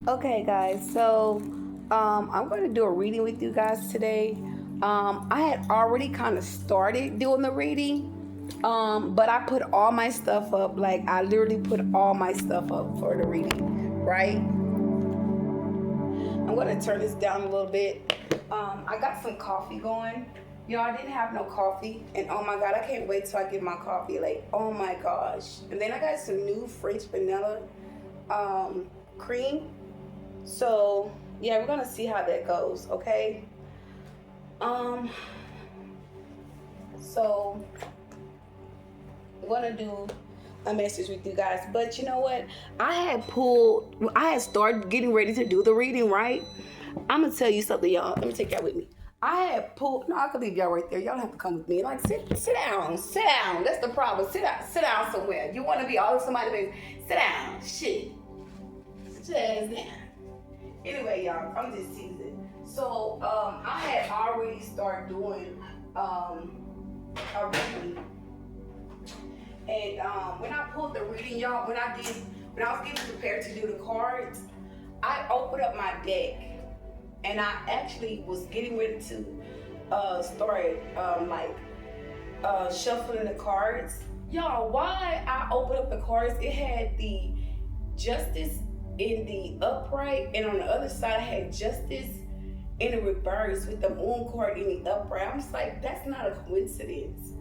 Okay, guys, so I'm going to do a reading with you guys today. I had already kind of started doing the reading, but I put all my stuff up. Like, I literally put all my stuff up for the reading, right? I'm going to turn this down a little bit. I got some coffee going. Y'all, I didn't have no coffee, and oh my god, I can't wait till I get my coffee. Like, oh my gosh. And then I got some new French vanilla cream. So yeah, we're gonna see how that goes, okay? Um, so I'm gonna do a message with you guys, but you know what? I had started getting ready to do the reading, right? I'm gonna tell you something, y'all. Let me take y'all with me. I had pulled. No, I could leave y'all right there. Y'all don't have to come with me. Like, sit down, sit down. That's the problem. Sit down somewhere. You want to be all somebody, baby? Sit down. Shit. Sit your ass down. Anyway, y'all, I'm just teasing. So, I had already started doing a reading, and when I pulled the reading, y'all, when I was getting prepared to do the cards, I opened up my deck, and I actually was getting ready to start shuffling the cards. Y'all, why I opened up the cards? It had the Justice in the upright, and on the other side I had Justice in the reverse with the Moon card in the upright. I'm just like, that's not a coincidence.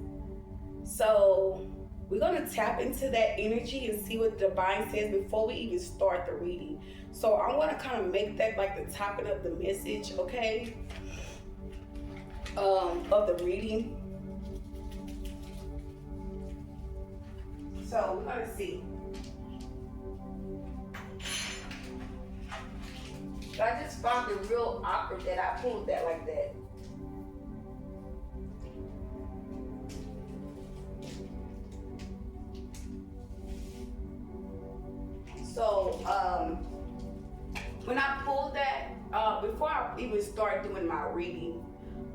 So we're gonna tap into that energy and see what the divine says before we even start the reading. So I'm gonna kind of make that like the topic of the message, okay? Of the reading. So we're gonna see. I just found it real awkward that I pulled that like that. So when I pulled that, before I even started doing my reading,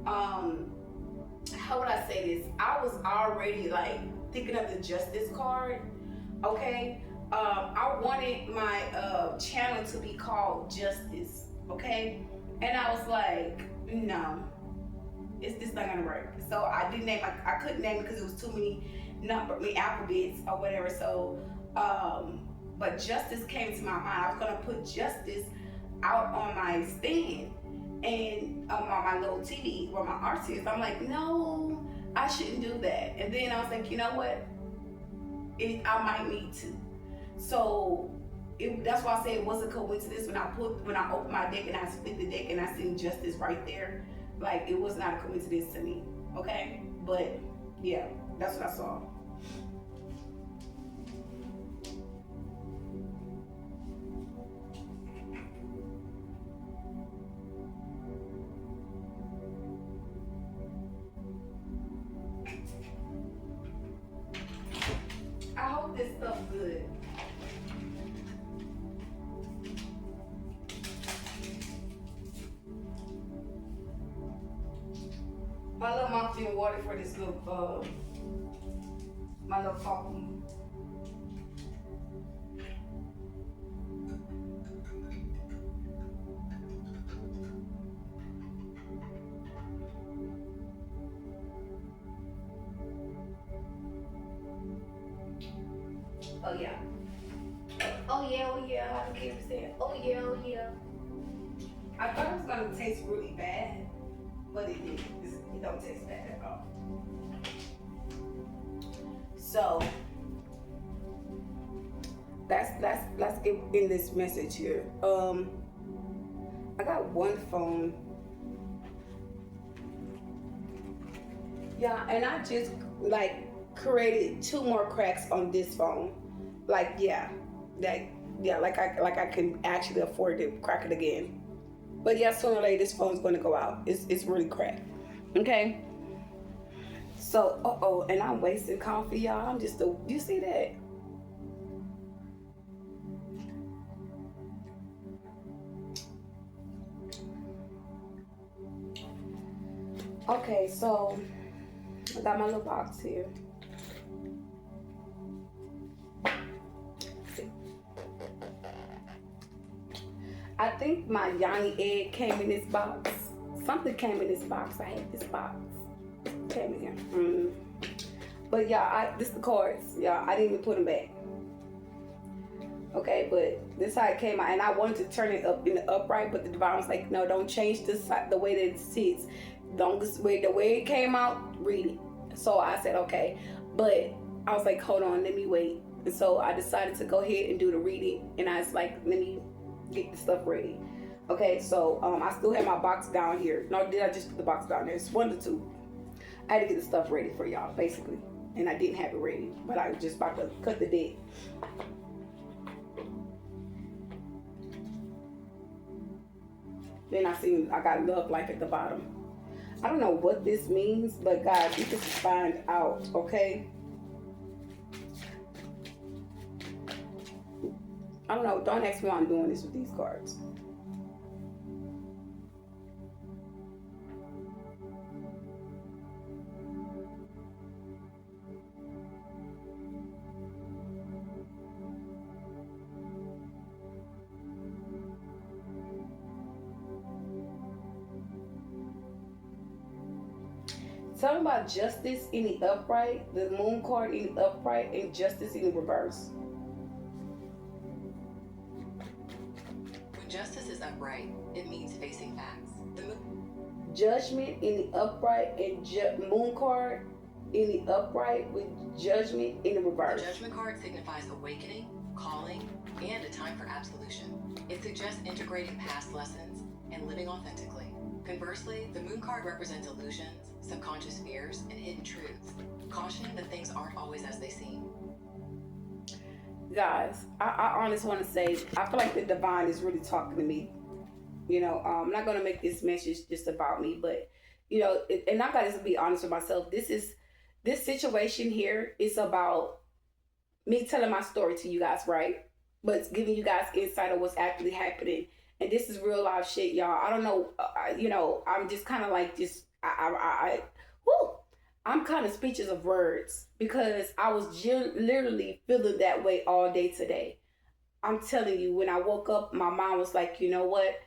how would I say this? I was already like thinking of the Justice card. Okay, I wanted my channel to be called Justice. Okay, and I was like, no, it's not gonna work. So I didn't name. I couldn't name it because it was too many alphabets or whatever. So, but Justice came to my mind. I was gonna put Justice out on my stand and on my little TV where my art is. I'm like, no, I shouldn't do that. And then I was like, you know what? I might need to. So that's why I say it was a coincidence when I opened my deck and I split the deck and I seen Justice right there. Like, it was not a coincidence to me. Okay? But yeah, that's what I saw. I hope this stuff good. My little mouth getting water for this little my little coffee. Oh yeah. Oh yeah, oh yeah. How the kids say, oh yeah, oh yeah. I thought it was gonna taste really bad, but it didn't. It don't taste bad at all. So let's get in this message here. I got one phone. Yeah, and I just like created two more cracks on this phone. Like, like I can actually afford to crack it again. But yeah, sooner or later this phone's gonna go out. It's really cracked. Okay. So and I'm wasting coffee, y'all. You see that? Okay, so I got my little box here. I think my Yanni egg came in this box. Something came in this box. I had this box. Came in here. But yeah, this the cards. Yeah, I didn't even put them back. Okay, but this how it came out, and I wanted to turn it up in the upright, but the divine was like, no, don't change this the way that it sits. Don't the way it came out, read it. So I said okay, but I was like, hold on, let me wait. And so I decided to go ahead and do the reading, and I was like, let me get the stuff ready. Okay, so I still have my box down here. No, did I just put the box down there? It's 1 to 2. I had to get the stuff ready for y'all, basically, and I didn't have it ready, but I was just about to cut the deck. Then I got love life at the bottom. I don't know what this means, but guys, you can find out, okay? I don't know. Don't ask me why I'm doing this with these cards. Talking about justice in the upright, the moon card in the upright, and justice in the reverse. When justice is upright, it means facing facts. Judgment in the upright and moon card in the upright with judgment in the reverse. The judgment card signifies awakening, calling, and a time for absolution. It suggests integrating past lessons and living authentically. Conversely, the moon card represents illusions, subconscious fears, and hidden truths, cautioning that things aren't always as they seem. Guys, I honestly want to say, I feel like the divine is really talking to me. You know, I'm not going to make this message just about me, but, you know, and I got to be honest with myself. This situation here is about me telling my story to you guys, right? But it's giving you guys insight of what's actually happening. And this is real life shit, y'all. I don't know, you know, I'm just kind of like I'm kind of speechless of words because I was literally feeling that way all day today. I'm telling you, when I woke up, my mind was like, you know what?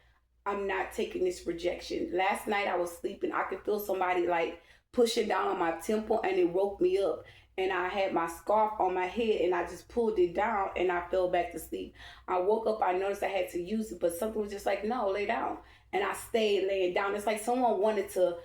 I'm not taking this rejection. Last night I was sleeping. I could feel somebody like pushing down on my temple, and it woke me up. And I had my scarf on my head, and I just pulled it down, and I fell back to sleep. I woke up, I noticed I had to use it, but something was just like, no, lay down. And I stayed laying down. It's like someone wanted to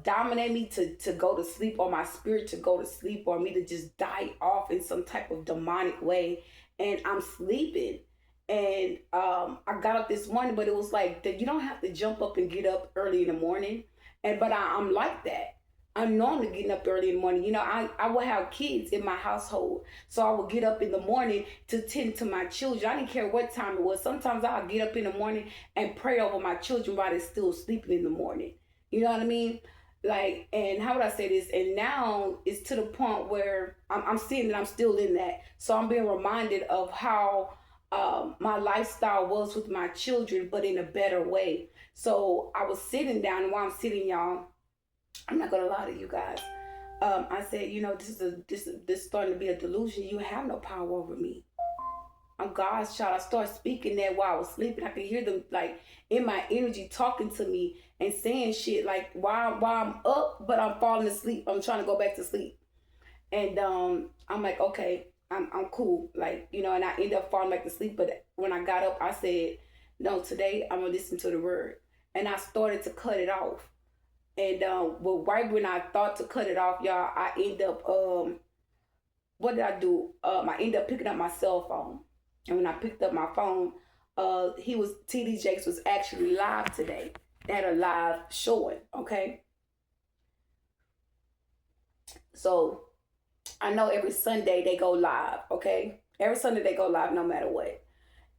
dominate me to go to sleep, or my spirit to go to sleep, or me to just die off in some type of demonic way. And I'm sleeping. And I got up this morning, but it was like that you don't have to jump up and get up early in the morning. But I'm like that. I'm normally getting up early in the morning. You know, I will have kids in my household. So I will get up in the morning to tend to my children. I didn't care what time it was. Sometimes I'll get up in the morning and pray over my children while they're still sleeping in the morning. You know what I mean? Like, and how would I say this? And now it's to the point where I'm seeing that I'm still in that. So I'm being reminded of how my lifestyle was with my children, but in a better way. So I was sitting down, and while I'm sitting, y'all, I'm not gonna lie to you guys. I said, you know, this is starting to be a delusion. You have no power over me. I'm God's child. I started speaking that while I was sleeping. I could hear them like in my energy talking to me and saying shit like while I'm up, but I'm falling asleep. I'm trying to go back to sleep. And I'm like, okay, I'm cool. Like, you know, and I end up falling back to sleep. But when I got up, I said, no, today I'm gonna listen to the word. And I started to cut it off. And well, right when I thought to cut it off, y'all, I end up what did I do? I ended up picking up my cell phone. And when I picked up my phone, TD Jakes was actually live today. They had a live showing, okay? So I know every Sunday they go live, okay? Every Sunday they go live no matter what.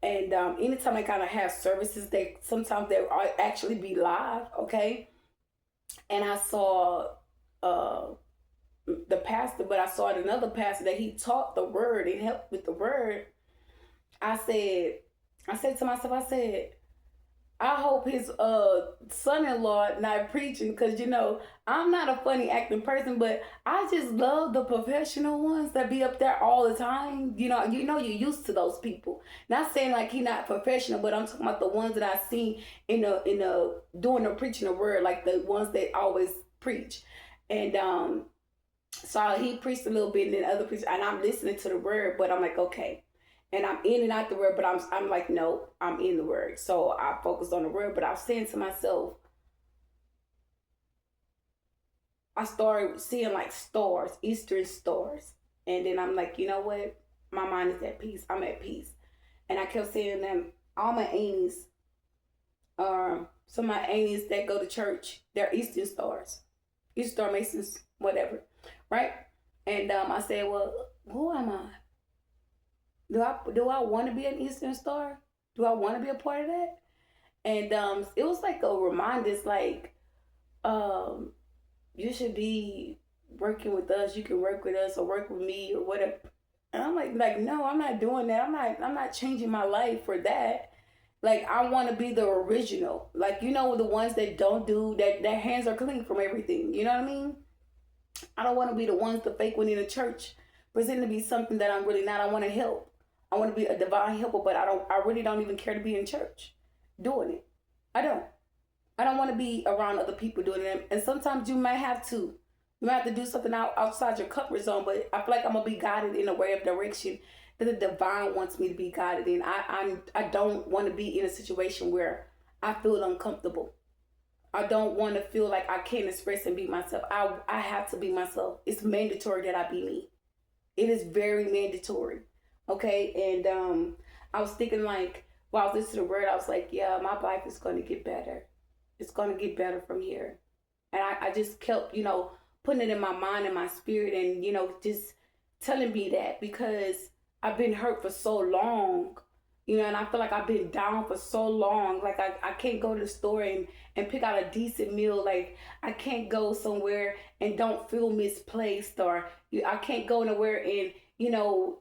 And anytime I kind of have services, sometimes they'll actually be live, okay? And I saw the pastor, but I saw another pastor that he taught the word and helped with the word. I said to myself, I hope his son-in-law not preaching, because I'm not a funny acting person, but I just love the professional ones that be up there all the time. You're used to those people. Not saying like he not professional, but I'm talking about the ones that I seen in the doing the preaching the word, like the ones that always preach. And so he preached a little bit, and then other preachers, and I'm listening to the word, but I'm like, okay. And I'm in and out the word, but I'm like, no, I'm in the word. So I focused on the word, but I was saying to myself, I started seeing like stars, Eastern stars. And then I'm like, you know what? My mind is at peace. I'm at peace. And I kept saying them, all my aunties, some of my aunties that go to church, they're Eastern stars, Eastern Star Masons, whatever, right? And I said, well, who am I? Do I want to be an Eastern Star? Do I want to be a part of that? And it was like a reminder. It's like, um, you should be working with us. You can work with us or work with me or whatever. And I'm like, no, I'm not doing that. I'm not changing my life for that. Like, I want to be the original. Like, the ones that don't do that. Their hands are clean from everything. You know what I mean? I don't want to be the ones, the fake one in the church, pretending to be something that I'm really not. I want to help. I want to be a divine helper, but I really don't even care to be in church doing it. I don't. I don't want to be around other people doing it. And sometimes you might have to. You might have to do something outside your comfort zone, but I feel like I'm going to be guided in a way of direction that the divine wants me to be guided in. I don't want to be in a situation where I feel uncomfortable. I don't want to feel like I can't express and be myself. I have to be myself. It's mandatory that I be me. It is very mandatory. Okay? And I was thinking, like, while I was listening to the word, I was like, yeah, my life is going to get better. It's going to get better from here. And I just kept, putting it in my mind and my spirit, and, just telling me that, because I've been hurt for so long, and I feel like I've been down for so long. Like, I can't go to the store and pick out a decent meal. Like, I can't go somewhere and don't feel misplaced, or I can't go nowhere and,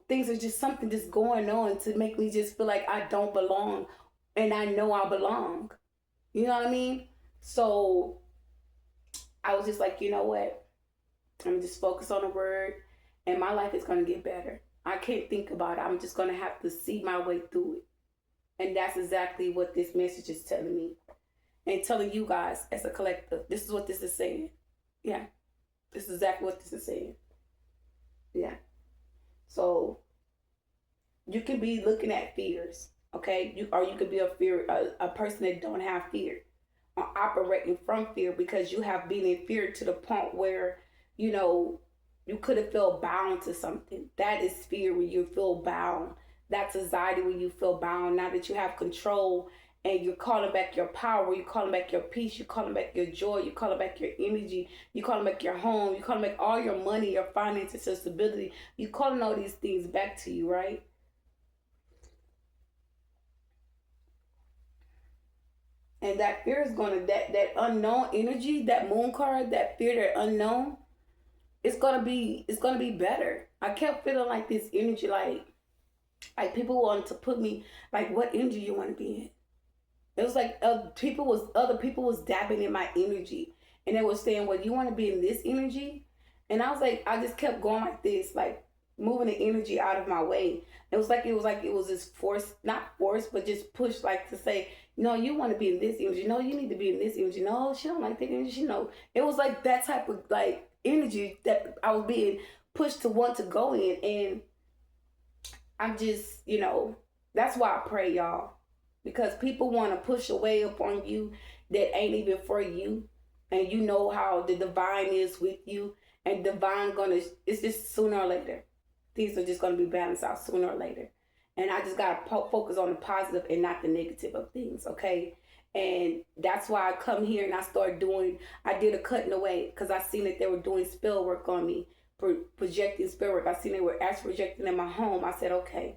things are just something just going on to make me just feel like I don't belong, and I know I belong. You know what I mean? So I was just like, you know what? I'm just focus on the word, and my life is going to get better. I can't think about it. I'm just going to have to see my way through it. And that's exactly what this message is telling me, and telling you guys as a collective. This is what this is saying. Yeah. This is exactly what this is saying. Yeah. So you can be looking at fears, okay? You could be a person that don't have fear, or operating from fear, because you have been in fear to the point where, you could have felt bound to something. That is fear, when you feel bound. That's anxiety, when you feel bound. Now that you have control and you're calling back your power, you're calling back your peace, you're calling back your joy, you're calling back your energy, you're calling back your home, you're calling back all your money, your finances, your stability. You're calling all these things back to you, right? And that fear is that unknown energy, that moon card, that fear, that unknown, it's gonna be better. I kept feeling like this energy, like people wanted to put me, like, what energy you want to be in. It was like other people was dabbing in my energy, and they were saying, well, you want to be in this energy? And I was like, I just kept going like this, like moving the energy out of my way. It was this force, not force, but just push, like to say, no, you want to be in this energy. No, you need to be in this energy. No, she don't like that energy. It was like that type of like energy that I was being pushed to want to go in. And I'm just, that's why I pray, y'all, because people want to push away upon you that ain't even for you. And you know how the divine is with you, and divine it's just sooner or later. Things are just gonna be balanced out sooner or later. And I just gotta focus on the positive and not the negative of things, okay? And that's why I come here and I did a cutting away, because I seen that they were doing spell work on me, projecting spell work. I seen they were actually projecting in my home. I said, okay,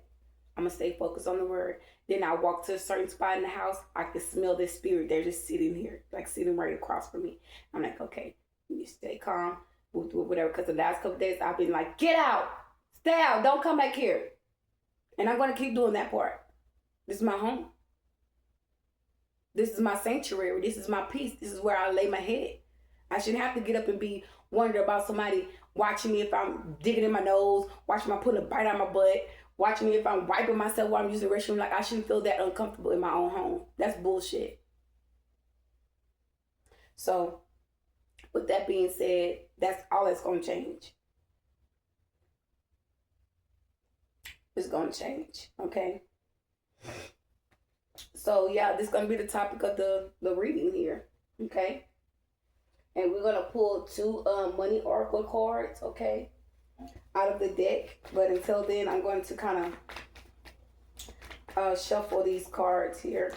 I'm gonna stay focused on the word. Then I walked to a certain spot in the house. I could smell this spirit. They're just sitting here, like sitting right across from me. I'm like, okay, you stay calm, move through it, whatever. Because the last couple of days, I've been like, get out, stay out, don't come back here. And I'm gonna keep doing that part. This is my home. This is my sanctuary. This is my peace. This is where I lay my head. I shouldn't have to get up and be wondering about somebody watching me if I'm digging in my nose, watching me putting a bite out my butt, watching me if I'm wiping myself while I'm using the restroom. Like, I shouldn't feel that uncomfortable in my own home. That's bullshit. So, with that being said, that's all that's going to change. It's going to change, okay? So, yeah, this is going to be the topic of the reading here, okay? And we're going to pull 2 money oracle cards, okay, out of the deck. But until then, I'm going to kind of shuffle these cards here.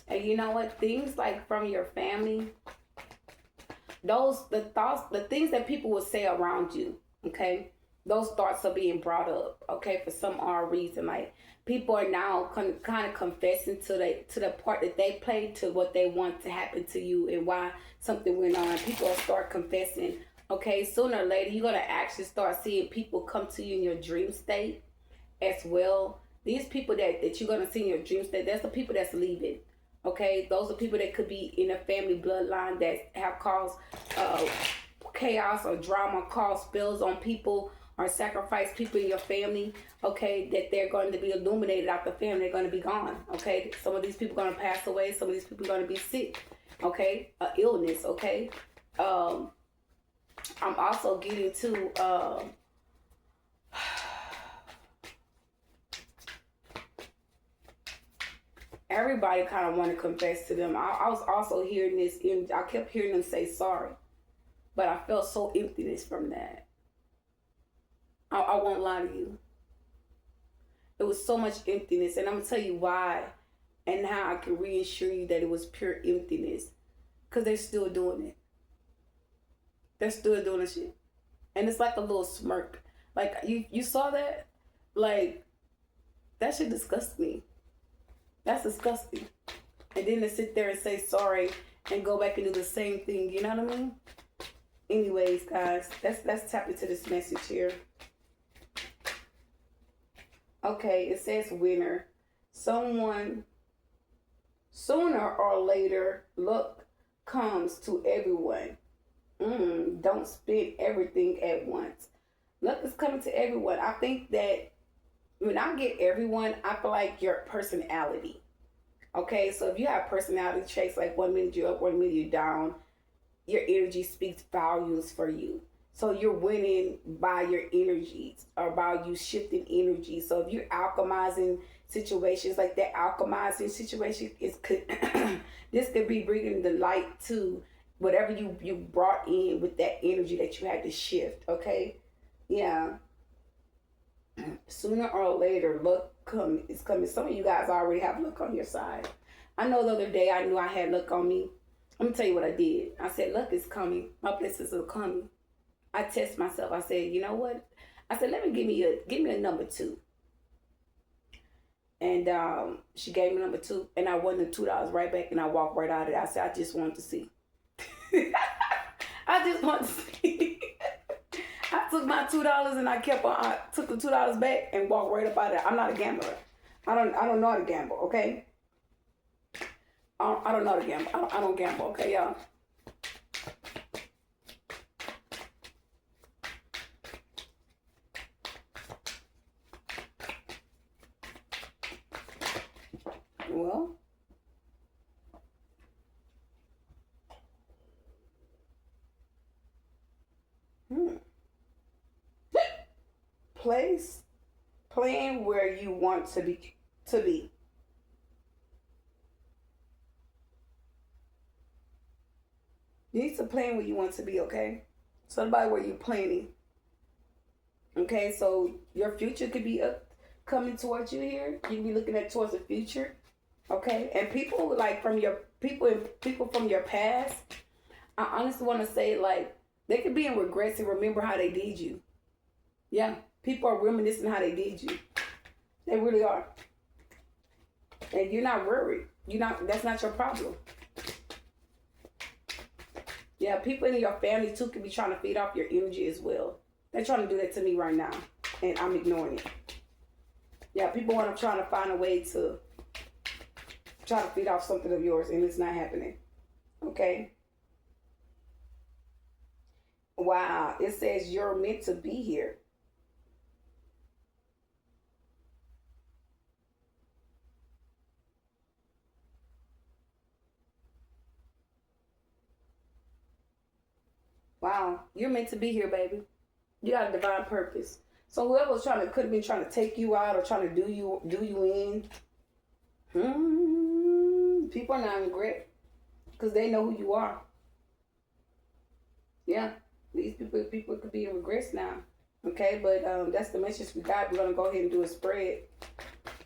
And you know what? Things like from your family, the thoughts, the things that people will say around you, okay? Those thoughts are being brought up, okay, for some odd reason. Like, people are now kind of confessing to the part that they played, to what they want to happen to you and why something went on. People will start confessing, okay? Sooner or later, you're going to actually start seeing people come to you in your dream state as well. These people that you're going to see in your dream state, that's the people that's leaving. Okay, those are people that could be in a family bloodline that have caused chaos or drama, caused spells on people, or sacrificed people in your family. Okay, that they're going to be illuminated out the family. They're going to be gone. Okay, some of these people are going to pass away. Some of these people are going to be sick. Okay, illness. Okay, I'm also getting to everybody kind of want to confess to them. I was also hearing this, and I kept hearing them say sorry, but I felt so emptiness from that. I won't lie to you. It was so much emptiness, and I'm gonna tell you why, and how I can reassure you that it was pure emptiness. Cause they're still doing it. They're still doing the shit, and it's like a little smirk. Like, you saw that, like, that shit disgusts me. That's disgusting. And then to sit there and say sorry and go back and do the same thing, you know what I mean? Anyways, guys, let's tap into this message here. Okay, it says winner. Someone, sooner or later, luck comes to everyone. Don't spend everything at once. Luck is coming to everyone. I think that when I get everyone, I feel like your personality. Okay, so if you have personality traits, like 1 minute you're up, 1 minute you're down, your energy speaks volumes for you. So you're winning by your energies, or by you shifting energy. So if you're alchemizing situations, like that alchemizing situation this could be bringing the light to whatever you brought in with that energy that you had to shift. Okay, yeah. Sooner or later, luck is coming. Some of you guys already have luck on your side. I know the other day I knew I had luck on me. Let me tell you what I did. I said, luck is coming. My blessings are coming. I test myself. I said, you know what? I said, let me give me a number 2. And she gave me number 2, and I won the $2 right back, and I walked right out of it. I said, I just wanted to see. I just want to see. I took my $2 and I took the $2 back and walked right up out of it. I'm not a gambler. I don't know how to gamble, okay? I don't know how to gamble. I don't gamble, okay, y'all? Well, plan where you want to be. You need to plan where you want to be, okay? Somebody where you're planning. Okay, so your future could be up coming towards you here. You can be looking at towards the future. Okay, and people like from your people from your past. I honestly want to say like they could be in regrets and remember how they did you. Yeah, people are reminiscing how they did you. They really are, and you're not worried. You're not. That's not your problem. Yeah, people in your family too could be trying to feed off your energy as well. They're trying to do that to me right now, and I'm ignoring it. Yeah, people want to try to find a way to try to feed off something of yours, and it's not happening. Okay. Wow, it says you're meant to be here. Wow, you're meant to be here, baby. You got a divine purpose. So whoever was trying to could have been trying to take you out or trying to do you in. People are not in regret because they know who you are. Yeah, these people could be in regrets now. Okay, but that's the message we got. We're gonna go ahead and do a spread.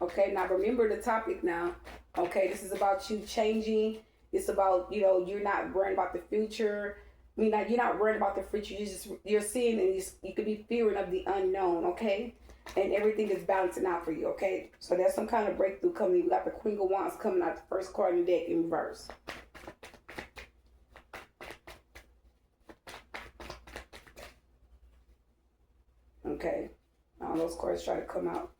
Okay, now remember the topic now. Okay, this is about you changing. It's about, you're not worrying about the future. I mean, you're not worried about the future. You're seeing, and you could be fearing of the unknown. Okay, and everything is balancing out for you. Okay, so there's some kind of breakthrough coming. We got the Queen of Wands coming out, the first card in the deck in reverse. Okay, now those cards try to come out.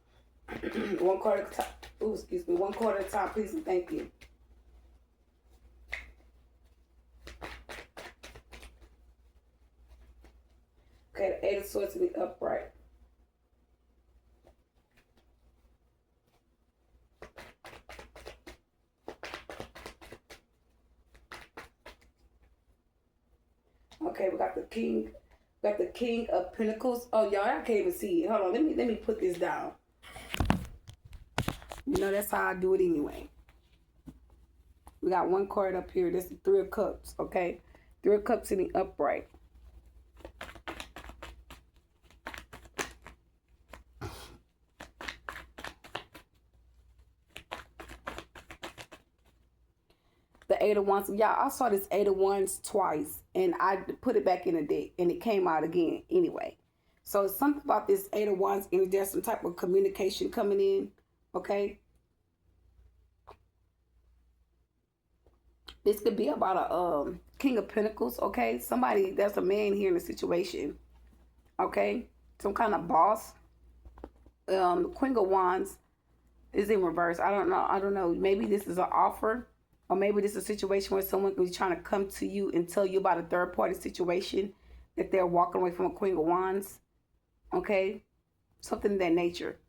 One card at a time. Ooh, excuse me. One card at a time, please and thank you. Okay, the Eight of Swords to be upright. Okay, we got the King. We got the King of Pentacles. Oh, y'all, I can't even see it. Hold on, let me put this down. That's how I do it anyway. We got one card up here. This is the Three of Cups. Okay, Three of Cups in the upright. The Eight of Wands. Yeah, I saw this Eight of Wands twice, and I put it back in the deck, and it came out again anyway. So it's something about this Eight of Wands, and there's some type of communication coming in. Okay. This could be about a King of Pentacles. Okay, there's a man here in the situation. Okay, some kind of boss. The Queen of Wands is in reverse. I don't know. Maybe this is an offer. Or maybe this is a situation where someone is trying to come to you and tell you about a third party situation that they're walking away from a Queen of Wands. Okay? Something of that nature.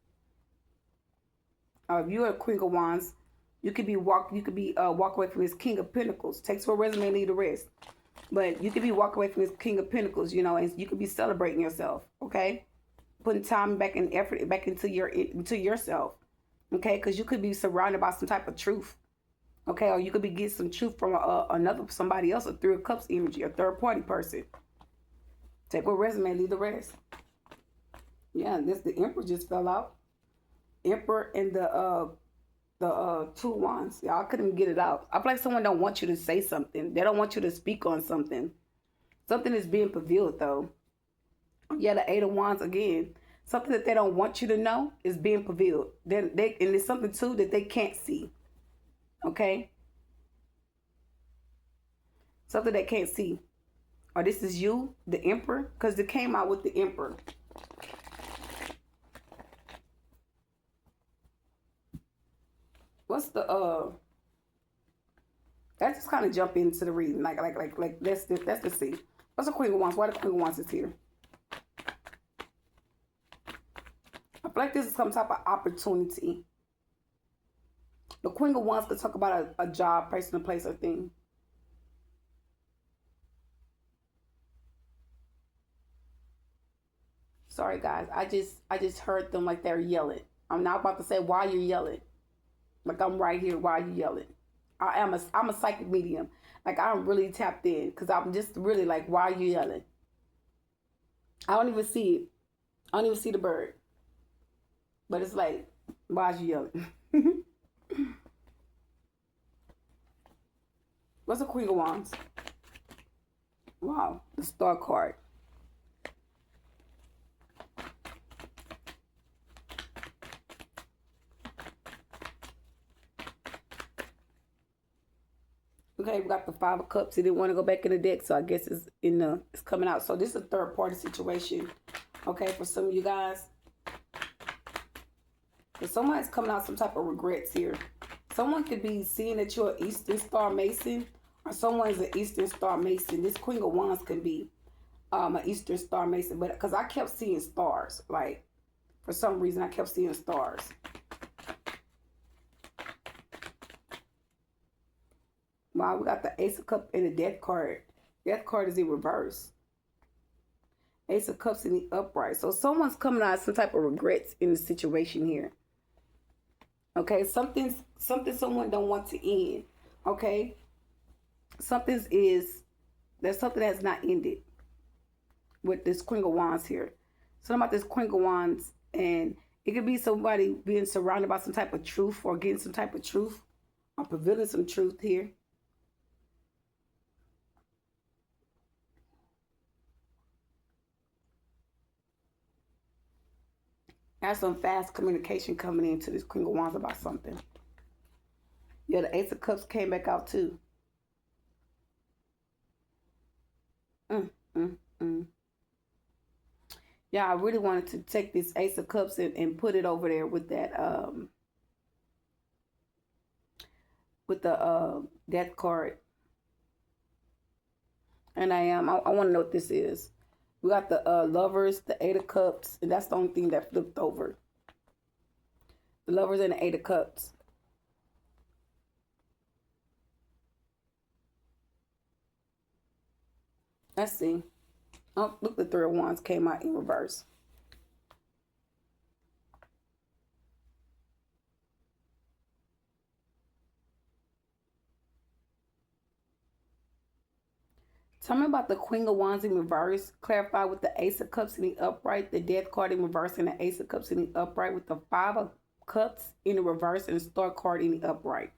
If you're a Queen of Wands, you could be walk away from this King of Pentacles. Takes for a resume, leave the rest. But you could be walking away from this King of Pentacles, and you could be celebrating yourself. Okay? Putting time back and effort back into yourself. Okay? Because you could be surrounded by some type of truth. Okay, or you could be getting some truth from somebody else, a Three of Cups energy, a third party person. Take a resume, leave the rest. Yeah, the Emperor just fell out. Emperor and the Two Wands. Y'all couldn't get it out. I feel like someone don't want you to say something. They don't want you to speak on something. Something is being revealed though. Yeah, the Eight of Wands again. Something that they don't want you to know is being revealed. And it's something too that they can't see. Okay? Something they can't see. Or this is you, the Emperor, because it came out with the Emperor. What's the let's just kind of jump into the reading. Like let's just see. What's the Queen of Wands? Why the Queen of Wands is here? I feel like this is some type of opportunity. The Queen of Wands could talk about a job, person, a place, or thing. Sorry guys, I just heard them like they're yelling. I'm not about to say why you're yelling. Like I'm right here, why are you yelling? I'm a psychic medium. Like I'm really tapped in because I'm just really like, why are you yelling? I don't even see it. I don't even see the bird. But it's like, why is you yelling? What's the Queen of Wands? Wow, the Star card. Okay, we got the Five of Cups. He didn't want to go back in the deck, so I guess it's coming out. So this is a third party situation. Okay, for some of you guys. If someone's coming out some type of regrets here. Someone could be seeing that you're an Eastern Star Mason, or someone's an Eastern Star Mason. This Queen of Wands can be an Eastern Star Mason, but because I kept seeing stars, like for some reason I kept seeing stars. Wow, we got the Ace of Cups and the Death card. Death card is in reverse. Ace of Cups in the upright. So someone's coming out some type of regrets in the situation here. Okay, something someone don't want to end. Okay, something has not ended with this Queen of Wands here. Something about this Queen of Wands, and it could be somebody being surrounded by some type of truth, or getting some type of truth, or prevailing some truth here. There's some fast communication coming into this Queen of Wands about something. Yeah, the Ace of Cups came back out too. Yeah, I really wanted to take this Ace of Cups and put it over there with that with the Death card. And I want to know what this is. We got the Lovers, the Eight of Cups, and that's the only thing that flipped over. The Lovers and the Eight of Cups. Let's see. Oh, look, the Three of Wands came out in reverse. Tell me about the Queen of Wands in reverse. Clarify with the Ace of Cups in the upright, the Death card in reverse, and the Ace of Cups in the upright, with the Five of Cups in the reverse and the Star card in the upright.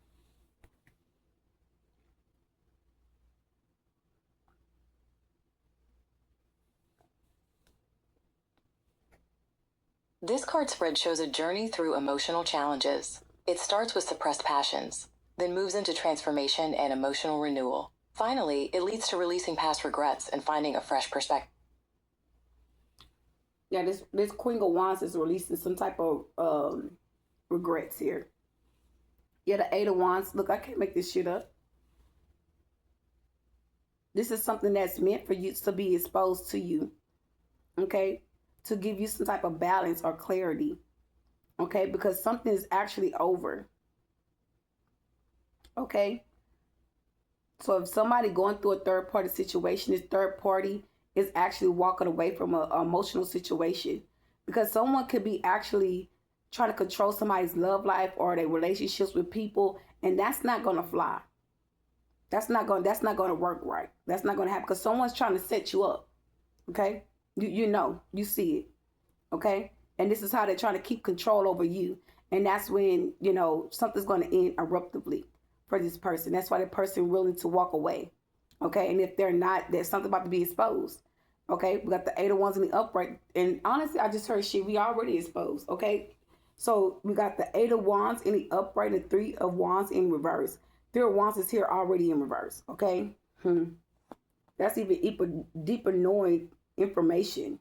This card spread shows a journey through emotional challenges. It starts with suppressed passions, then moves into transformation and emotional renewal. Finally, it leads to releasing past regrets and finding a fresh perspective. Yeah, this Queen of Wands is releasing some type of regrets here. Yeah, the Eight of Wands. Look, I can't make this shit up. This is something that's meant for you to be exposed to you. Okay? To give you some type of balance or clarity. Okay? Because something is actually over. Okay? So if somebody going through a third party situation, this third party is actually walking away from an emotional situation, because someone could be actually trying to control somebody's love life or their relationships with people, and that's not going to fly. That's not going to work right. That's not going to happen, because someone's trying to set you up. Okay? You know, you see it. Okay? And this is how they're trying to keep control over you. And that's when, you know, something's going to end abruptly for this person. That's why the person willing to walk away. Okay? And if they're not, there's something about to be exposed. Okay? We got the Eight of Wands in the upright. And honestly, I just heard shit. We already exposed. Okay? So we got the Eight of Wands in the upright and Three of Wands in reverse. Three of Wands is here already in reverse. Okay? That's even deeper knowing information.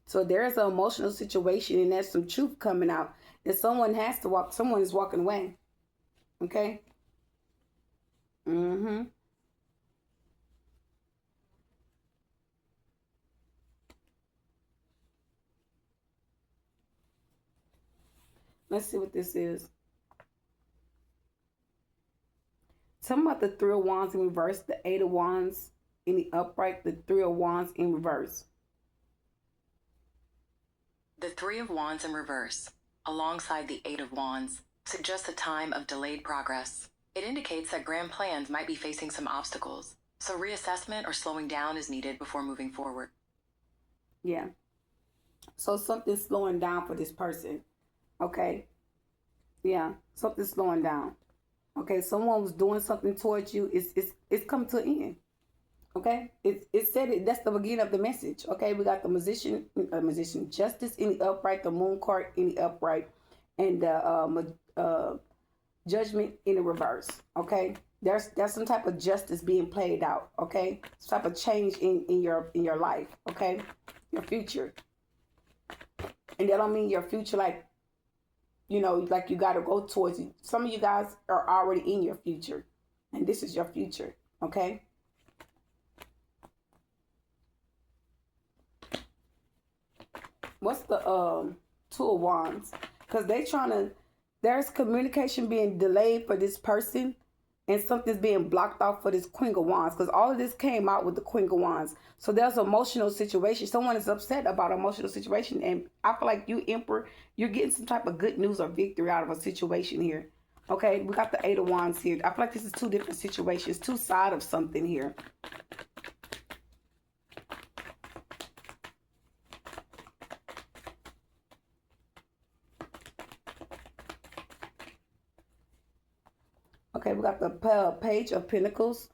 So there's an emotional situation, and there's some truth coming out. And someone is walking away. Okay? Let's see what this is. Tell me about the Three of Wands in reverse, the Eight of Wands in the upright, the Three of Wands in reverse. The Three of Wands in reverse, alongside the Eight of Wands, suggests a time of delayed progress. It indicates that grand plans might be facing some obstacles, so reassessment or slowing down is needed before moving forward. Yeah. So something's slowing down for this person. Okay. Yeah. Something's slowing down. Okay. Someone was doing something towards you. It's come to an end. Okay. It said it. That's the beginning of the message. Okay. We got the musician, justice in the upright, the moon card in the upright, and the judgment in the reverse. Okay. There's some type of justice being played out. Okay. Some type of change in your life. Okay. Your future. And that don't mean your future like, you know, like you got to go towards it. Some of you guys are already in your future. And this is your future. Okay. What's the Two of Wands? Because there's communication being delayed for this person. And something's being blocked off for this Queen of Wands. Because all of this came out with the Queen of Wands. So there's an emotional situation. Someone is upset about an emotional situation. And I feel like you, Emperor, you're getting some type of good news or victory out of a situation here. Okay, we got the Eight of Wands here. I feel like this is two different situations. Two sides of something here. Okay, we got the Page of Pentacles.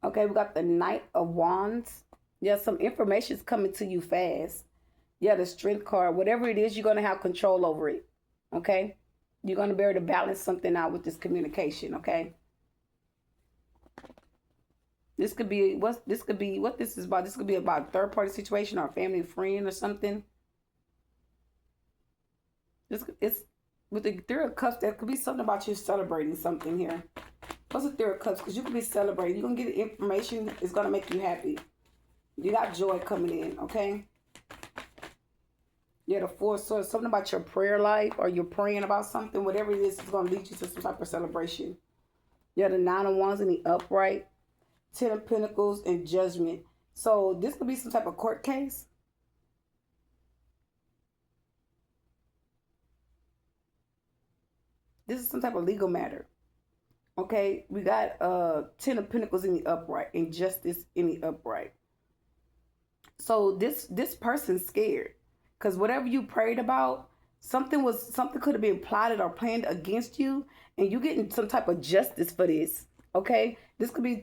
Okay, we got the Knight of Wands. Yeah, some information is coming to you fast. Yeah, the Strength card. Whatever it is, you're going to have control over it. Okay? You're going to be able to balance something out with this communication. Okay? This could be what this is about. This could be about a third-party situation or a family friend or something. It's with the Three of Cups. There could be something about you celebrating something here. What's the Three of Cups? Because you could be celebrating. You're going to get information. It's going to make you happy. You got joy coming in, okay? Yeah, the Four of Swords. Something about your prayer life or you're praying about something. Whatever it is, it's going to lead you to some type of celebration. Yeah, the Nine of Wands in the upright. Ten of Pentacles and Judgment. So this could be some type of court case. This is some type of legal matter. Okay, we got Ten of Pentacles in the upright and Justice in the upright. So this person's scared because whatever you prayed about, something could have been plotted or planned against you, and you getting some type of justice for this. Okay, this could be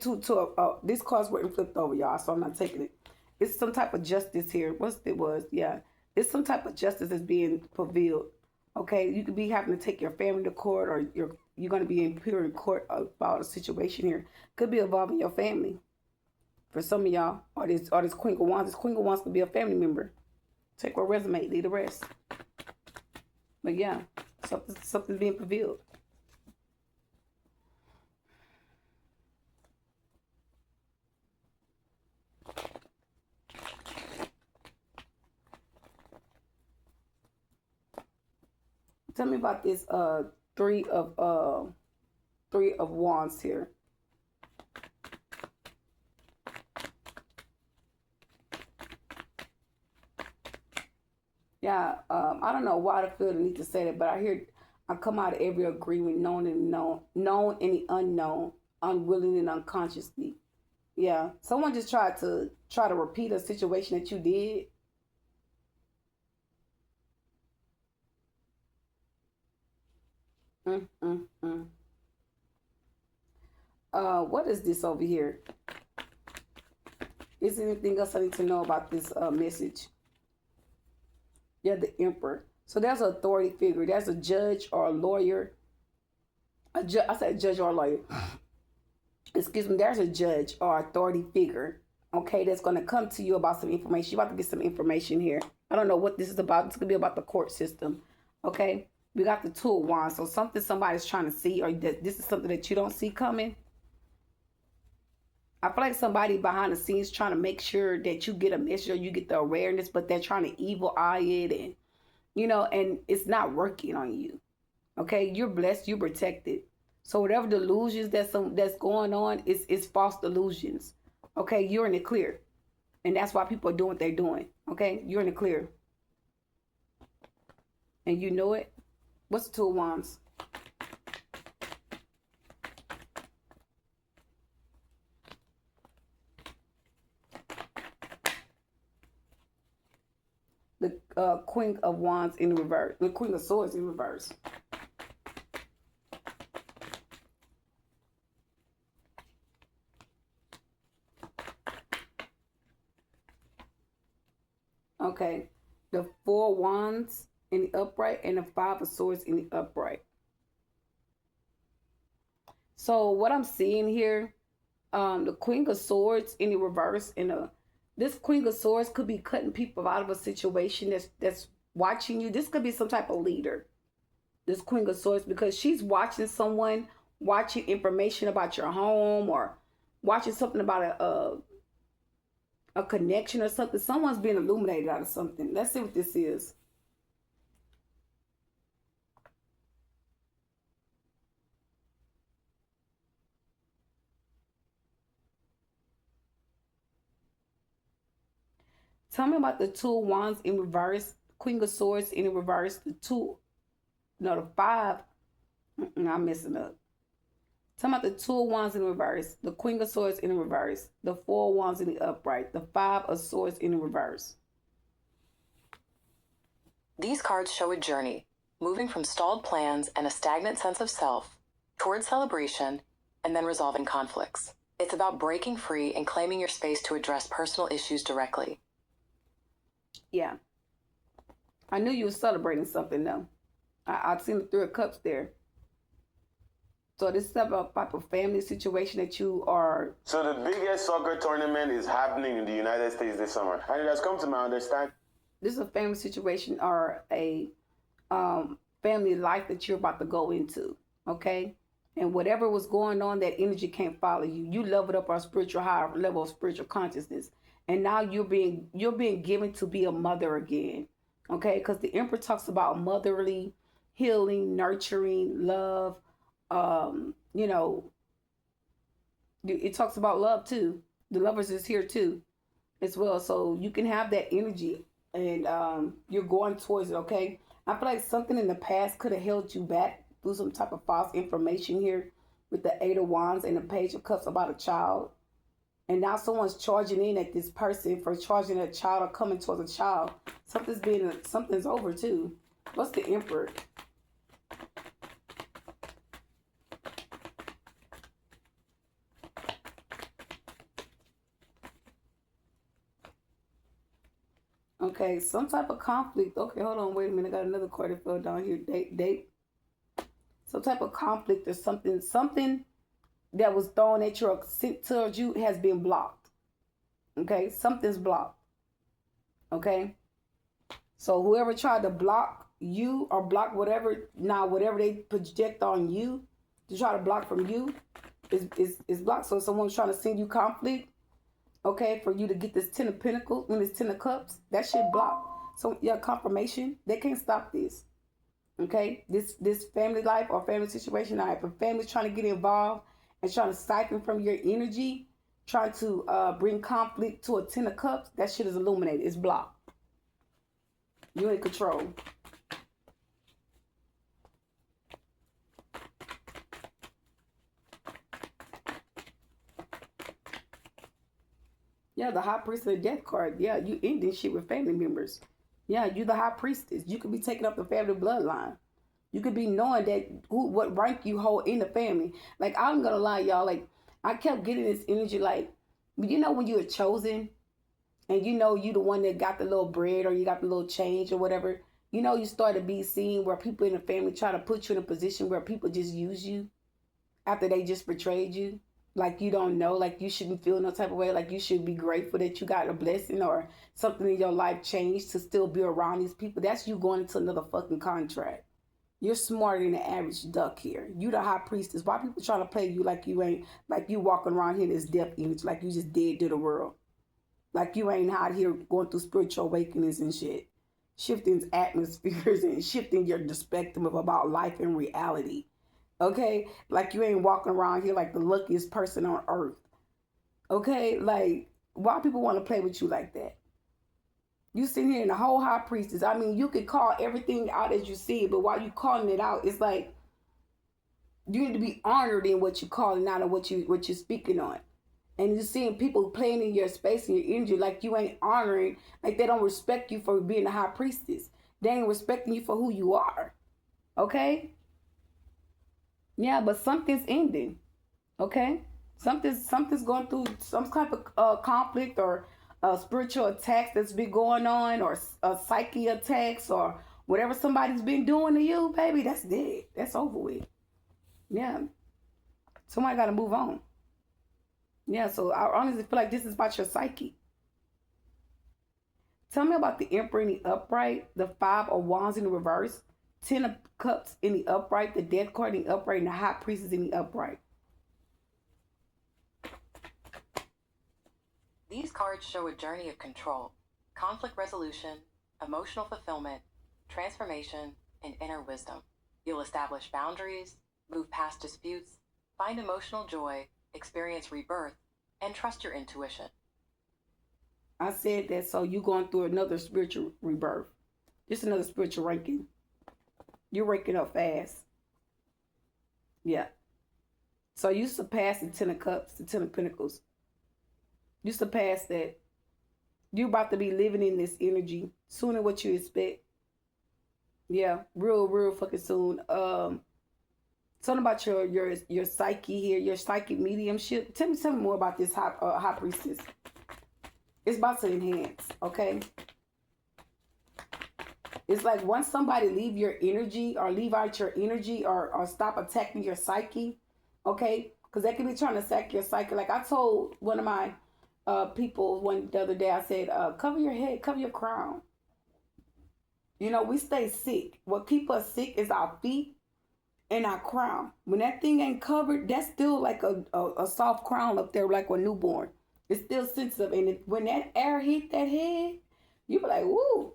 this cards were flipped over, y'all, so I'm not taking it. It's some type of justice here. Yeah, it's some type of justice that's being prevailed. Okay, you could be having to take your family to court, or you're going to be in court about a situation here. Could be involving your family. For some of y'all, or this Queen of Wands. This Queen of Wands could be a family member. Take her resume, leave the rest. But yeah, something's being revealed. Tell me about this Three of Wands here. Yeah, I don't know why I feel the need to say that, but I come out of every agreement, known and the unknown, unwilling and unconsciously. Yeah, someone just tried to repeat a situation that you did. What is this over here? Is there anything else I need to know about this message? Yeah, the Emperor. So there's an authority figure. There's a judge or a lawyer. I said judge or a lawyer. Excuse me. There's a judge or authority figure. Okay, that's going to come to you about some information. You're about to get some information here. I don't know what this is about. It's going to be about the court system. Okay, we got the Two of Wands. So something somebody's trying to see, or this is something that you don't see coming. I feel like somebody behind the scenes trying to make sure that you get a message or you get the awareness, but they're trying to evil eye it, and and it's not working on you. Okay, you're blessed, you're protected. So whatever delusions that's going on is false delusions. Okay, you're in the clear, and that's why people are doing what they're doing. Okay, you're in the clear, and you know it. What's the Two of Wands? The Queen of Wands in reverse. The Queen of Swords in reverse. Okay. The Four of Wands in the upright and the Five of Swords in the upright. So what I'm seeing here, the Queen of Swords in the reverse, and this Queen of Swords could be cutting people out of a situation that's watching you. This could be some type of leader, this Queen of Swords, because she's watching someone, watching information about your home, or watching something about a connection or something. Someone's being illuminated out of something. Let's see what this is. Tell me about the Two of Wands in reverse, Queen of Swords in reverse, the five. I'm messing up. Tell me about the Two of Wands in reverse, the Queen of Swords in reverse, the Four of Wands in the upright, the Five of Swords in reverse. These cards show a journey, moving from stalled plans and a stagnant sense of self towards celebration and then resolving conflicts. It's about breaking free and claiming your space to address personal issues directly. Yeah. I knew you were celebrating something, though. I've seen the Three of Cups there. So this is about a family situation that you are... So the biggest soccer tournament is happening in the United States this summer. And it has come to my understanding. This is a family situation or a family life that you're about to go into, okay? And whatever was going on, that energy can't follow you. You leveled up our spiritual higher level of spiritual consciousness. And now you're being given to be a mother again, okay? Because the Emperor talks about motherly healing, nurturing, love. It talks about love too. The Lovers is here too, as well. So you can have that energy, and you're going towards it, okay? I feel like something in the past could have held you back through some type of false information here with the Eight of Wands and the Page of Cups about a child. And now someone's charging in at this person for charging a child or coming towards a child. Something's over too. What's the Emperor? Okay, some type of conflict. Okay, hold on, wait a minute. I got another card that fell down here. Date. Some type of conflict or something that was thrown at you or sent towards you has been blocked. Okay, something's blocked. Okay, so whoever tried to block you or block whatever they project on you to try to block from you is blocked. So someone's trying to send you conflict, okay, for you to get this Ten of Pentacles and this Ten of Cups, that shit blocked. So yeah, confirmation, they can't stop this. Okay, this family life or family situation, if a family's trying to get involved and trying to siphon from your energy, trying to bring conflict to a Ten of Cups, that shit is illuminated. It's blocked. You're in control. Yeah, the High Priest of the Death card. Yeah, you ending shit with family members. Yeah, you the High Priestess. You could be taking up the family bloodline. You could be knowing that what rank you hold in the family. Like, I'm gonna lie, y'all. Like, I kept getting this energy, like, you know when you were chosen, and you know you the one that got the little bread or you got the little change or whatever. You know you start to be seen where people in the family try to put you in a position where people just use you after they just betrayed you. Like you don't know, like you shouldn't feel no type of way, like you should be grateful that you got a blessing or something in your life changed to still be around these people. That's you going into another fucking contract. You're smarter than the average duck here. You the high priestess. Why people trying to play you like you ain't, like you walking around here in this death image, like you just dead to the world. Like you ain't out here going through spiritual awakenings and shit. Shifting atmospheres and shifting your perspective about life and reality. Okay? Like you ain't walking around here like the luckiest person on earth. Okay? Like, why people want to play with you like that? You sitting here in the whole high priestess. I mean, you could call everything out as you see it, but while you calling it out, it's like you need to be honored in what you're calling out and what you're speaking on. And you're seeing people playing in your space and your energy like you ain't honoring, like they don't respect you for being a high priestess. They ain't respecting you for who you are. Okay? Yeah, but something's ending. Okay? Something's going through some type of conflict or spiritual attacks that's been going on, or psyche attacks, or whatever somebody's been doing to you, baby, that's dead. That's over with. Yeah. Somebody got to move on. Yeah, so I honestly feel like this is about your psyche. Tell me about the Emperor in the upright, the 5 of Wands in the reverse, 10 of Cups in the upright, the Death card in the upright, and the High Priestess in the upright. These cards show a journey of control, conflict resolution, emotional fulfillment, transformation, and inner wisdom. You'll establish boundaries, move past disputes, find emotional joy, experience rebirth, and trust your intuition. I said that, so you're going through another spiritual rebirth. Just another spiritual ranking. You're ranking up fast. Yeah. So you surpassed the 10 of Cups, the 10 of Pentacles. You surpassed that. You're about to be living in this energy sooner than what you expect. Yeah, real fucking soon. Something about your psyche here, your psychic mediumship. Tell me more about this high priestess. It's about to enhance, okay? It's like once somebody leave your energy or leave out your energy or stop attacking your psyche, okay? Because they can be trying to attack your psyche. Like I told one of my people the other day, I said, cover your head, cover your crown. You know, we stay sick. What keep us sick is our feet and our crown. When that thing ain't covered, that's still like a soft crown up there, like a newborn. It's still sensitive. And when that air hit that head, you be like, woo,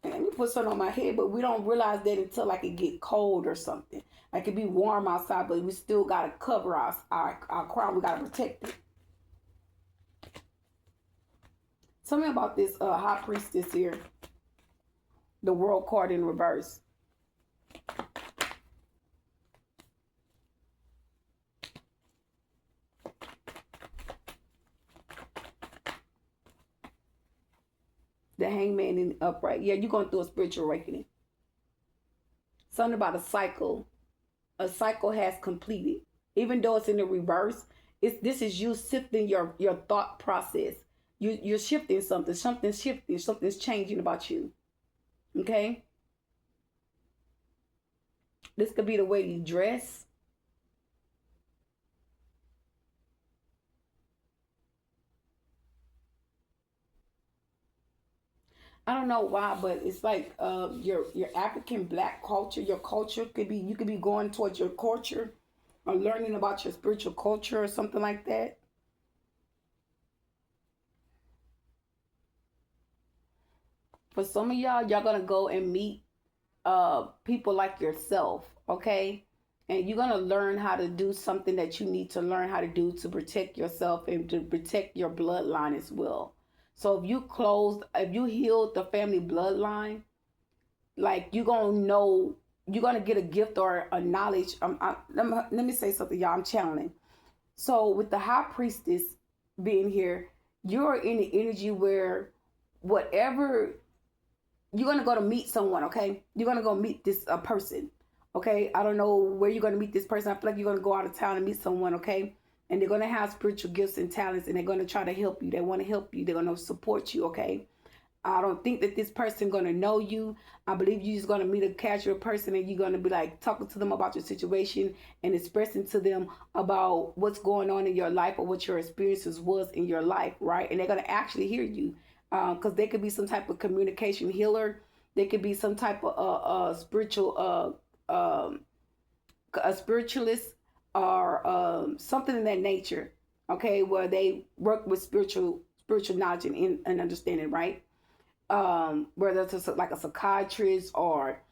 man, let me put something on my head. But we don't realize that until like it get cold or something. Like it be warm outside, but we still got to cover our crown. We got to protect it. Tell me about this high priestess here. The World card in reverse. The Hangman in the upright. Yeah, you're going through a spiritual awakening. Something about a cycle. A cycle has completed. Even though it's in the reverse, this is you sifting your thought process. You're shifting something. Something's shifting. Something's changing about you. Okay? This could be the way you dress. I don't know why, but it's like your African black culture, your culture could be, you could be going towards your culture or learning about your spiritual culture or something like that. For some of y'all gonna go and meet people like yourself, okay? And you're gonna learn how to do something that you need to learn how to do to protect yourself and to protect your bloodline as well. So if you healed the family bloodline, like you're gonna get a gift or a knowledge. Let me say something, y'all. I'm channeling. So with the high priestess being here, you're in the energy where whatever you're gonna go to meet someone, okay? You're gonna go meet this person, okay? I don't know where you're gonna meet this person. I feel like you're gonna go out of town and meet someone, okay? And they're gonna have spiritual gifts and talents, and they're gonna try to help you. They want to help you. They're gonna support you, okay? I don't think that this person gonna know you. I believe you're just gonna meet a casual person, and you're gonna be like talking to them about your situation and expressing to them about what's going on in your life or what your experiences was in your life, right? And they're gonna actually hear you. Because they could be some type of communication healer. They could be some type of spiritual a spiritualist or something in that nature. Okay, where they work with spiritual knowledge and understanding, right? Whether it's like a psychiatrist or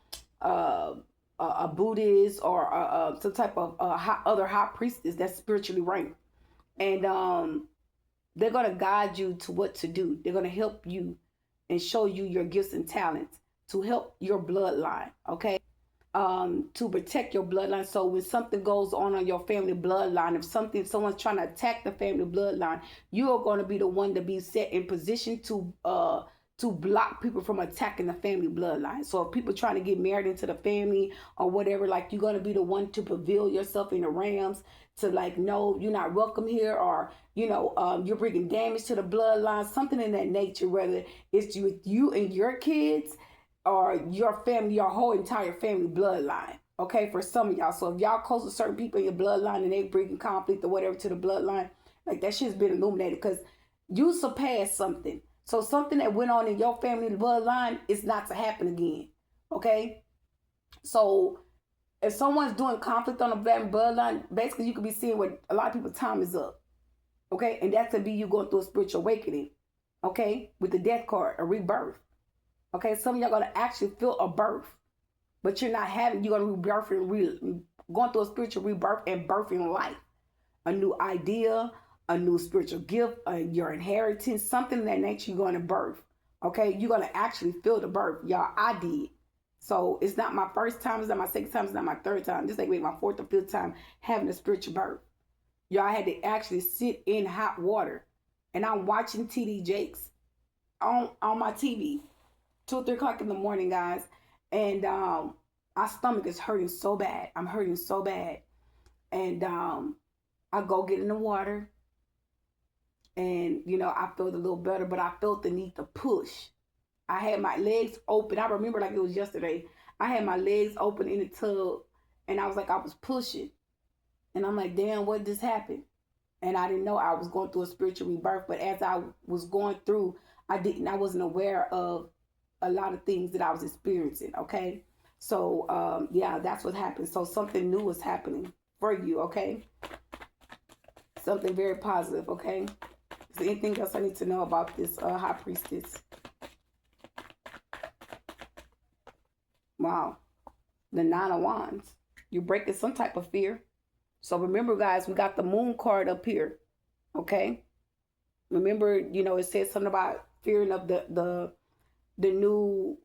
uh, a Buddhist or some type of other high priestess that's spiritually ranked, and they're gonna guide you to what to do. They're gonna help you and show you your gifts and talents to help your bloodline. Okay, to protect your bloodline. So when something goes on your family bloodline, if someone's trying to attack the family bloodline, you are going to be the one to be set in position to block people from attacking the family bloodline. So if people trying to get married into the family or whatever, like you're going to be the one to prevail yourself in the realms to like, no, you're not welcome here, or you're bringing damage to the bloodline, something in that nature, whether it's with you and your kids or your family, your whole entire family bloodline. Okay, for some of y'all. So if y'all close to certain people in your bloodline and they bringing conflict or whatever to the bloodline, like that shit's been illuminated because you surpassed something. So something that went on in your family bloodline is not to happen again. Okay? So if someone's doing conflict on the family bloodline, basically you could be seeing what a lot of people's time is up. Okay? And that could be you going through a spiritual awakening. Okay? With the death card, a rebirth. Okay? Some of y'all going to actually feel a birth. But you're not having, you're going to going through a spiritual rebirth and birthing life. A new idea, a new spiritual gift, your inheritance, something of that nature you're going to birth. Okay? You're going to actually feel the birth. Y'all, I did. So it's not my first time, it's not my second time, it's not my third time. This like my fourth or fifth time having a spiritual birth. Y'all had to actually sit in hot water. And I'm watching TD Jakes on my TV. 2 or 3 o'clock in the morning, guys. And my stomach is hurting so bad. I'm hurting so bad. And I go get in the water. And, I felt a little better, but I felt the need to push. I had my legs open. I remember like it was yesterday. I had my legs open in the tub. And I was like, I was pushing. And I'm like, damn, what just happened? And I didn't know I was going through a spiritual rebirth. But as I was going through, I wasn't aware of a lot of things that I was experiencing. Okay. So, yeah, that's what happened. So something new is happening for you. Okay. Something very positive. Okay. Is there anything else I need to know about this high priestess? Wow. The 9 of Wands. You're breaking some type of fear. So remember, guys, we got the moon card up here. Okay. Remember, it says something about fearing of the new,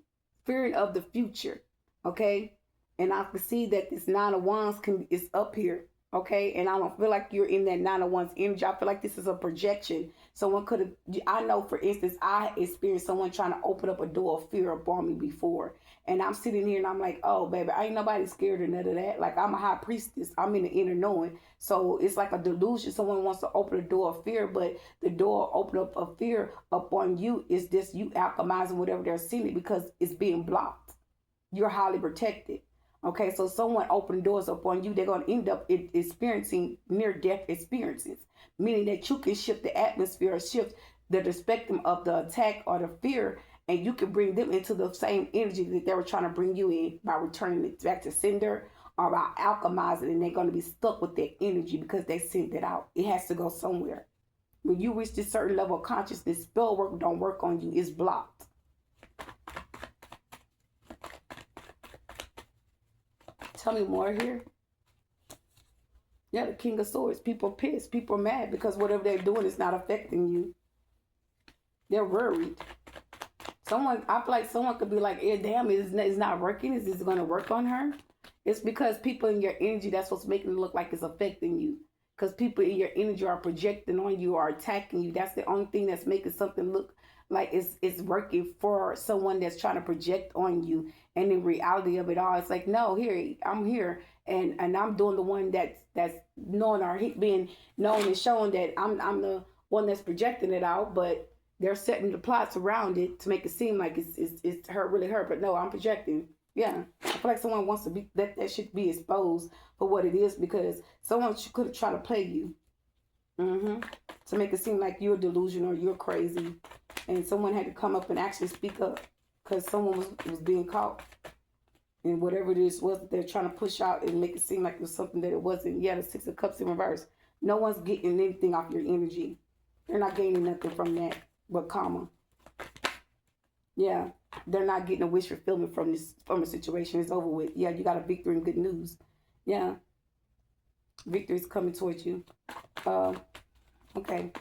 fearing of the future. Okay. And I can see that this 9 of Wands is up here. Okay. And I don't feel like you're in that 9 of Wands energy. I feel like this is a projection. Someone could have, I know, for instance, I experienced someone trying to open up a door of fear upon me before. And I'm sitting here and I'm like, oh, baby, ain't nobody scared of none of that. Like, I'm a high priestess. I'm in the inner knowing. So it's like a delusion. Someone wants to open a door of fear, but the door open up of fear upon you is just you alchemizing whatever they're seeing because it's being blocked. You're highly protected. Okay, so someone opened doors upon you, they're going to end up experiencing near-death experiences, meaning that you can shift the atmosphere or shift the spectrum of the attack or the fear, and you can bring them into the same energy that they were trying to bring you in by returning it back to sender or by alchemizing, and they're going to be stuck with that energy because they sent it out. It has to go somewhere. When you reach this certain level of consciousness, spell work don't work on you. It's blocked. Tell me more here. Yeah, the King of Swords. People are pissed. People are mad because whatever they're doing is not affecting you. They're worried. I feel like someone could be like, yeah, damn, it's not working. Is this going to work on her? It's because people in your energy, that's what's making it look like it's affecting you. Because people in your energy are projecting on you or attacking you. That's the only thing that's making something look like it's working for someone that's trying to project on you. And in reality of it all, it's like, no, here, I'm here. And I'm doing the one that's known or being known and shown that I'm the one that's projecting it out, but they're setting the plots around it to make it seem like it's her, really her. But no, I'm projecting. Yeah. I feel like someone wants to be, that should be exposed for what it is because someone could have tried to play you. To make it seem like you're delusional or you're crazy. And someone had to come up and actually speak up because someone was being caught. And whatever this was that they're trying to push out and make it seem like it was something that it wasn't. Yeah, the Six of Cups in reverse. No one's getting anything off your energy. They're not gaining nothing from that but karma. Yeah, they're not getting a wish fulfillment from a situation. It's over with. Yeah, you got a victory and good news. Yeah, victory is coming towards you. Okay,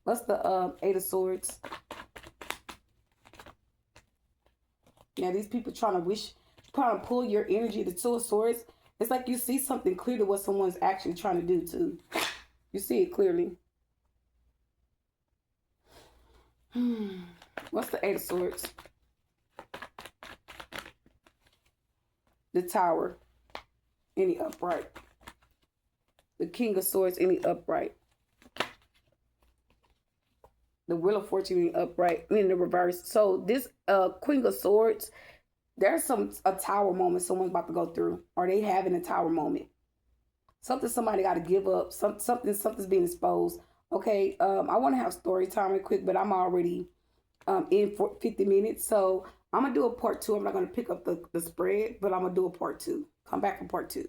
what's the Eight of Swords? Yeah, these people trying to pull your energy. The Two of Swords. It's like you see something clear to what someone's actually trying to do too. You see it clearly. What's the Eight of Swords? The Tower, any upright. The King of Swords, any upright. The Wheel of Fortune, any upright, in the reverse. So this Queen of Swords, there's a tower moment someone's about to go through, or they having a tower moment. Somebody got to give up. Something's being exposed. Okay, I want to have story time real quick, but I'm already in for 50 minutes, so I'm gonna do a part 2. I'm not gonna pick up the spread, but I'm gonna do a part 2. Come back for part 2.